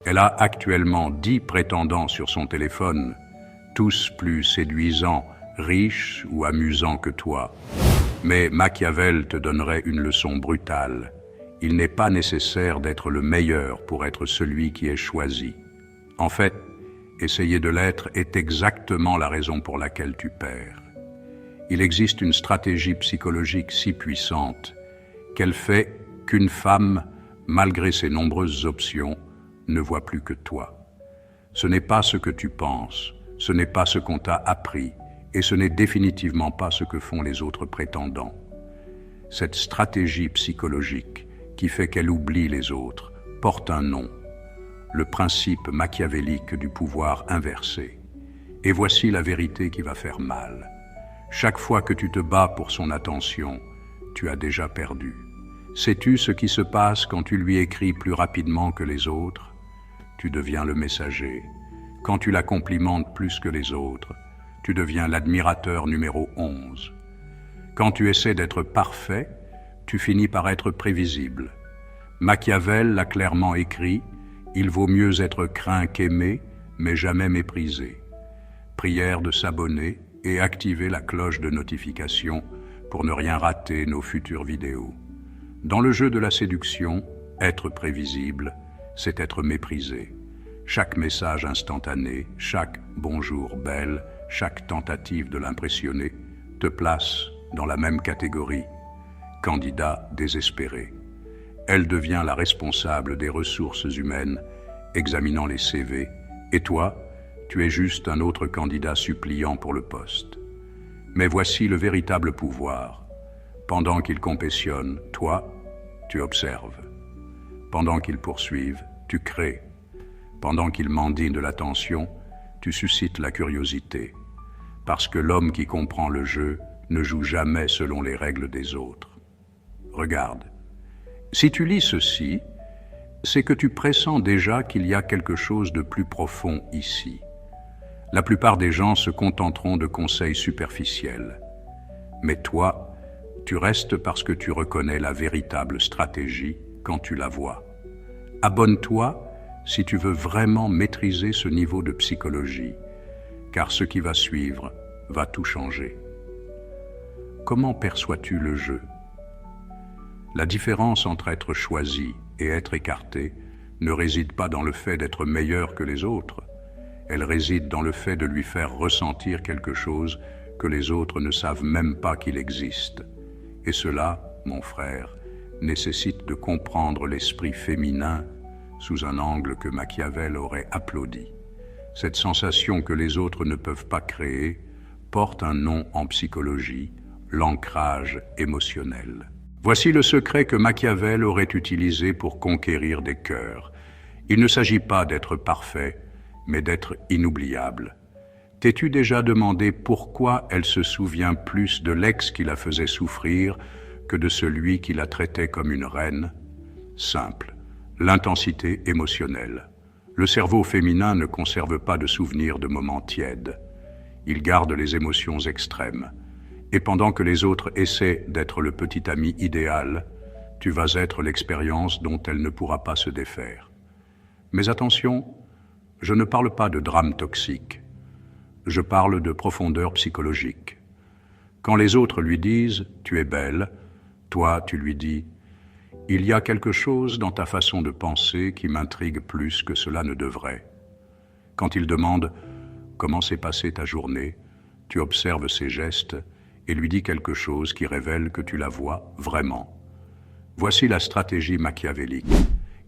Elle a actuellement 10 prétendants sur son téléphone, tous plus séduisants, riches ou amusants que toi. Mais Machiavel te donnerait une leçon brutale. Il n'est pas nécessaire d'être le meilleur pour être celui qui est choisi. En fait, essayer de l'être est exactement la raison pour laquelle tu perds. Il existe une stratégie psychologique si puissante qu'elle fait qu'une femme, malgré ses nombreuses options, ne voit plus que toi. Ce n'est pas ce que tu penses, ce n'est pas ce qu'on t'a appris, et ce n'est définitivement pas ce que font les autres prétendants. Cette stratégie psychologique qui fait qu'elle oublie les autres porte un nom, le principe machiavélique du pouvoir inversé. Et voici la vérité qui va faire mal. Chaque fois que tu te bats pour son attention, tu as déjà perdu. Sais-tu ce qui se passe quand tu lui écris plus rapidement que les autres? Tu deviens le messager. Quand tu la complimentes plus que les autres, tu deviens l'admirateur numéro 11. Quand tu essaies d'être parfait, tu finis par être prévisible. Machiavel l'a clairement écrit, il vaut mieux être craint qu'aimé, mais jamais méprisé. Prière de s'abonner et activer la cloche de notification pour ne rien rater nos futures vidéos. Dans le jeu de la séduction, être prévisible, c'est être méprisé. Chaque message instantané, chaque « bonjour belle », chaque tentative de l'impressionner te place dans la même catégorie, candidat désespéré. Elle devient la responsable des ressources humaines, examinant les CV, et toi, tu es juste un autre candidat suppliant pour le poste. Mais voici le véritable pouvoir. Pendant qu'ils compétitionnent, toi, tu observes. Pendant qu'ils poursuivent, tu crées. Pendant qu'ils mendient de l'attention, tu suscites la curiosité. Parce que l'homme qui comprend le jeu ne joue jamais selon les règles des autres. Regarde. Si tu lis ceci, c'est que tu pressens déjà qu'il y a quelque chose de plus profond ici. La plupart des gens se contenteront de conseils superficiels. Mais toi, tu restes parce que tu reconnais la véritable stratégie quand tu la vois. Abonne-toi si tu veux vraiment maîtriser ce niveau de psychologie, car ce qui va suivre va tout changer. Comment perçois-tu le jeu? La différence entre être choisi et être écarté ne réside pas dans le fait d'être meilleur que les autres. Elle réside dans le fait de lui faire ressentir quelque chose que les autres ne savent même pas qu'il existe. Et cela, mon frère, nécessite de comprendre l'esprit féminin sous un angle que Machiavel aurait applaudi. Cette sensation que les autres ne peuvent pas créer porte un nom en psychologie, l'ancrage émotionnel. Voici le secret que Machiavel aurait utilisé pour conquérir des cœurs. Il ne s'agit pas d'être parfait, mais d'être inoubliable. T'es-tu déjà demandé pourquoi elle se souvient plus de l'ex qui la faisait souffrir que de celui qui la traitait comme une reine? Simple, l'intensité émotionnelle. Le cerveau féminin ne conserve pas de souvenirs de moments tièdes. Il garde les émotions extrêmes. Et pendant que les autres essaient d'être le petit ami idéal, tu vas être l'expérience dont elle ne pourra pas se défaire. Mais attention, je ne parle pas de drame toxique. Je parle de profondeur psychologique. Quand les autres lui disent « tu es belle », toi tu lui dis « il y a quelque chose dans ta façon de penser qui m'intrigue plus que cela ne devrait ». Quand il demande « comment s'est passée ta journée », tu observes ses gestes et lui dis quelque chose qui révèle que tu la vois vraiment. Voici la stratégie machiavélique.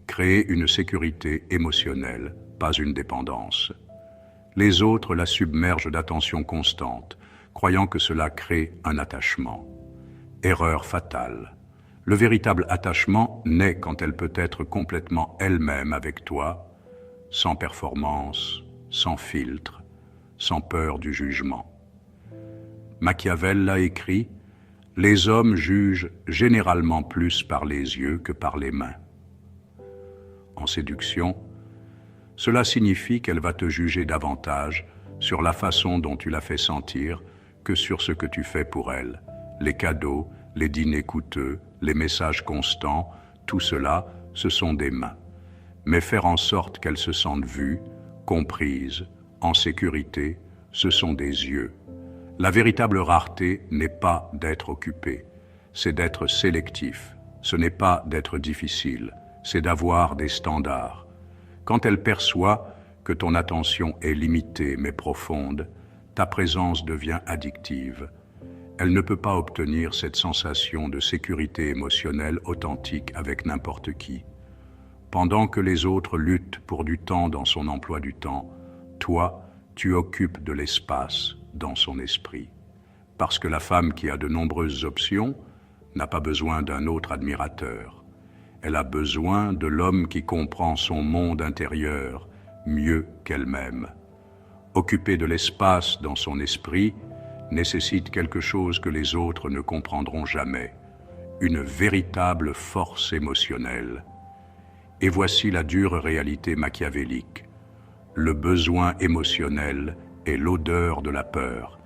Créer une sécurité émotionnelle, pas une dépendance. Les autres la submergent d'attention constante, croyant que cela crée un attachement. Erreur fatale. Le véritable attachement naît quand elle peut être complètement elle-même avec toi, sans performance, sans filtre, sans peur du jugement. Machiavel l'a écrit, « Les hommes jugent généralement plus par les yeux que par les mains. » En séduction, cela signifie qu'elle va te juger davantage sur la façon dont tu la fais sentir que sur ce que tu fais pour elle. Les cadeaux, les dîners coûteux, les messages constants, tout cela, ce sont des mains. mais faire en sorte qu'elles se sentent vues, comprises, en sécurité, ce sont des yeux. La véritable rareté n'est pas d'être occupé, c'est d'être sélectif. Ce n'est pas d'être difficile, c'est d'avoir des standards. Quand elle perçoit que ton attention est limitée mais profonde, ta présence devient addictive. Elle ne peut pas obtenir cette sensation de sécurité émotionnelle authentique avec n'importe qui. Pendant que les autres luttent pour du temps dans son emploi du temps, toi, tu occupes de l'espace dans son esprit. Parce que la femme qui a de nombreuses options n'a pas besoin d'un autre admirateur. Elle a besoin de l'homme qui comprend son monde intérieur mieux qu'elle-même. Occuper de l'espace dans son esprit nécessite quelque chose que les autres ne comprendront jamais, une véritable force émotionnelle. Et voici la dure réalité machiavélique. Le besoin émotionnel est l'odeur de la peur,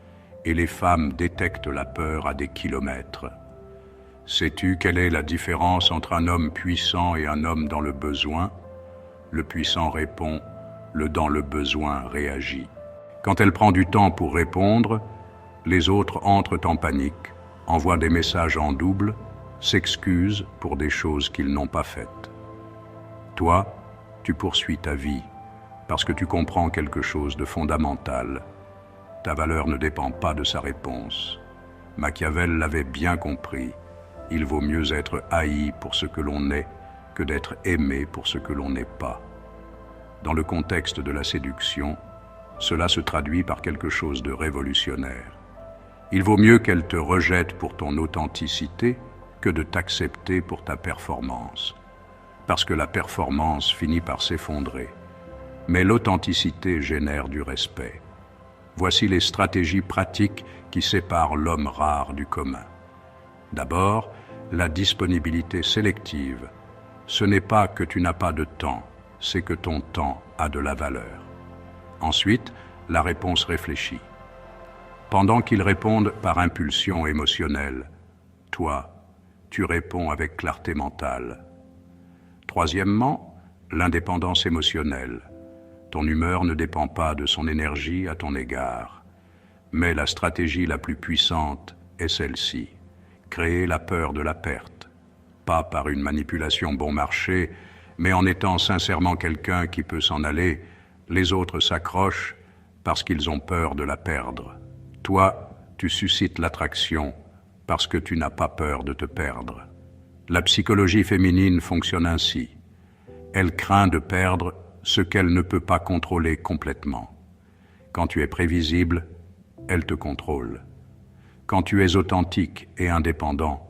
et les femmes détectent la peur à des kilomètres. Sais-tu quelle est la différence entre un homme puissant et un homme dans le besoin? Le puissant répond, le dans le besoin réagit. Quand elle prend du temps pour répondre, les autres entrent en panique, envoient des messages en double, s'excusent pour des choses qu'ils n'ont pas faites. Toi, tu poursuis ta vie, parce que tu comprends quelque chose de fondamental. Ta valeur ne dépend pas de sa réponse. Machiavel l'avait bien compris. Il vaut mieux être haï pour ce que l'on est que d'être aimé pour ce que l'on n'est pas. Dans le contexte de la séduction, cela se traduit par quelque chose de révolutionnaire. Il vaut mieux qu'elle te rejette pour ton authenticité que de t'accepter pour ta performance. Parce que la performance finit par s'effondrer. Mais l'authenticité génère du respect. Voici les stratégies pratiques qui séparent l'homme rare du commun. D'abord, la disponibilité sélective. Ce n'est pas que tu n'as pas de temps, c'est que ton temps a de la valeur. Ensuite, la réponse réfléchie. Pendant qu'ils répondent par impulsion émotionnelle, toi, tu réponds avec clarté mentale. Troisièmement, l'indépendance émotionnelle. Ton humeur ne dépend pas de son énergie à ton égard. Mais la stratégie la plus puissante est celle-ci. Créer la peur de la perte. Pas par une manipulation bon marché, mais en étant sincèrement quelqu'un qui peut s'en aller, les autres s'accrochent parce qu'ils ont peur de la perdre. Toi, tu suscites l'attraction parce que tu n'as pas peur de te perdre. La psychologie féminine fonctionne ainsi. Elle craint de perdre ce qu'elle ne peut pas contrôler complètement. Quand tu es prévisible, elle te contrôle. Quand tu es authentique et indépendant,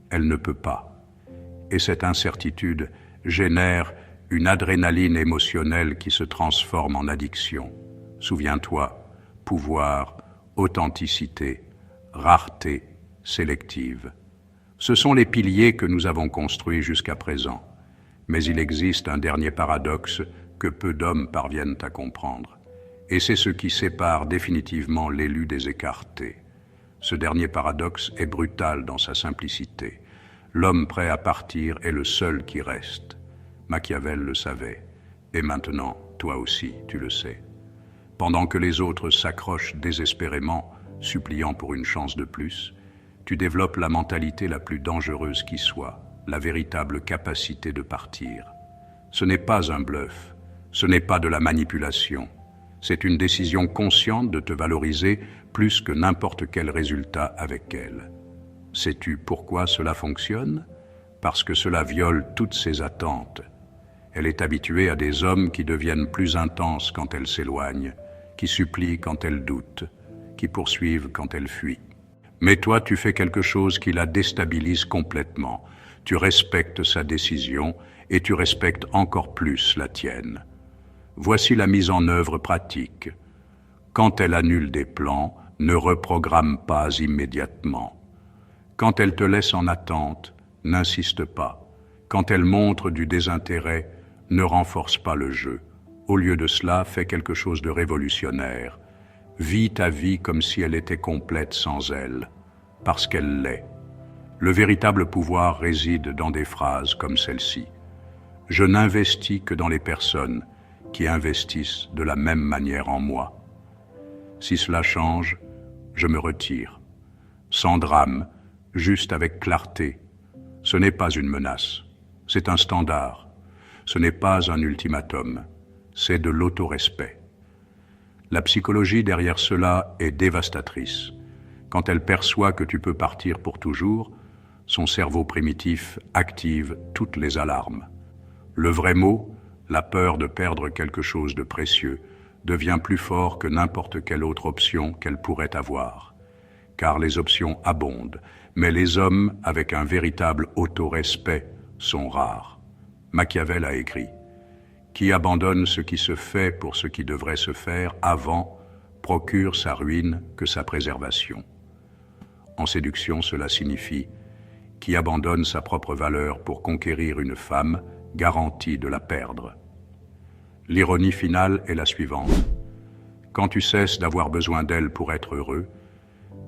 elle ne peut pas. Et cette incertitude génère une adrénaline émotionnelle qui se transforme en addiction. Souviens-toi, pouvoir, authenticité, rareté, sélective. Ce sont les piliers que nous avons construits jusqu'à présent. Mais il existe un dernier paradoxe que peu d'hommes parviennent à comprendre. Et c'est ce qui sépare définitivement l'élu des écartés. Ce dernier paradoxe est brutal dans sa simplicité. L'homme prêt à partir est le seul qui reste. Machiavel le savait. Et maintenant, toi aussi, tu le sais. Pendant que les autres s'accrochent désespérément, suppliant pour une chance de plus, tu développes la mentalité la plus dangereuse qui soit, la véritable capacité de partir. Ce n'est pas un bluff, ce n'est pas de la manipulation. C'est une décision consciente de te valoriser plus que n'importe quel résultat avec elle. Sais-tu pourquoi cela fonctionne? Parce que cela viole toutes ses attentes. Elle est habituée à des hommes qui deviennent plus intenses quand elle s'éloigne, qui supplient quand elle doute, qui poursuivent quand elle fuit. Mais toi, tu fais quelque chose qui la déstabilise complètement. Tu respectes sa décision et tu respectes encore plus la tienne. Voici la mise en œuvre pratique. Quand elle annule des plans, ne reprogramme pas immédiatement. Quand elle te laisse en attente, n'insiste pas. Quand elle montre du désintérêt, ne renforce pas le jeu. Au lieu de cela, fais quelque chose de révolutionnaire. Vis ta vie comme si elle était complète sans elle, parce qu'elle l'est. Le véritable pouvoir réside dans des phrases comme celle-ci. Je n'investis que dans les personnes qui investissent de la même manière en moi. Si cela change, je me retire. Sans drame, juste avec clarté. Ce n'est pas une menace, c'est un standard. Ce n'est pas un ultimatum, c'est de l'autorespect. La psychologie derrière cela est dévastatrice. Quand elle perçoit que tu peux partir pour toujours, son cerveau primitif active toutes les alarmes. Le vrai mot, la peur de perdre quelque chose de précieux, devient plus fort que n'importe quelle autre option qu'elle pourrait avoir. Car les options abondent, mais les hommes avec un véritable autorespect sont rares. Machiavel a écrit « Qui abandonne ce qui se fait pour ce qui devrait se faire avant, procure sa ruine que sa préservation. » En séduction, cela signifie « Qui abandonne sa propre valeur pour conquérir une femme, garantie de la perdre. » L'ironie finale est la suivante. Quand tu cesses d'avoir besoin d'elle pour être heureux,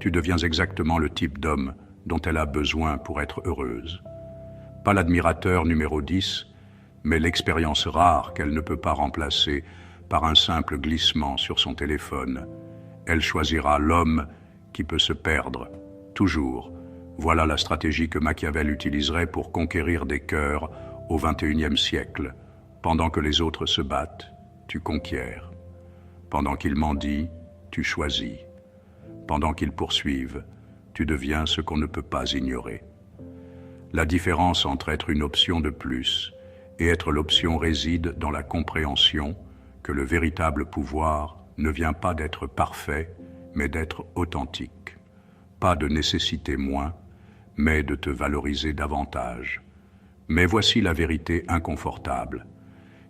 tu deviens exactement le type d'homme dont elle a besoin pour être heureuse. Pas l'admirateur numéro 10, mais l'expérience rare qu'elle ne peut pas remplacer par un simple glissement sur son téléphone. Elle choisira l'homme qui peut se perdre, toujours. Voilà la stratégie que Machiavel utiliserait pour conquérir des cœurs au XXIe siècle. Pendant que les autres se battent, tu conquiers. Pendant qu'ils mendient, tu choisis. Pendant qu'ils poursuivent, tu deviens ce qu'on ne peut pas ignorer. La différence entre être une option de plus et être l'option réside dans la compréhension que le véritable pouvoir ne vient pas d'être parfait, mais d'être authentique. Pas de nécessiter moins, mais de te valoriser davantage. Mais voici la vérité inconfortable.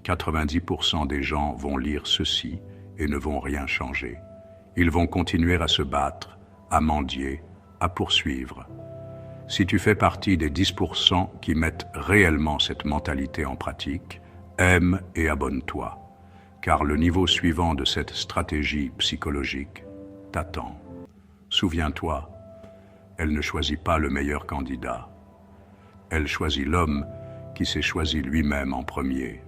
90% des gens vont lire ceci et ne vont rien changer. Ils vont continuer à se battre, à mendier, à poursuivre. Si tu fais partie des 10% qui mettent réellement cette mentalité en pratique, aime et abonne-toi, car le niveau suivant de cette stratégie psychologique t'attend. Souviens-toi, elle ne choisit pas le meilleur candidat. Elle choisit l'homme qui s'est choisi lui-même en premier.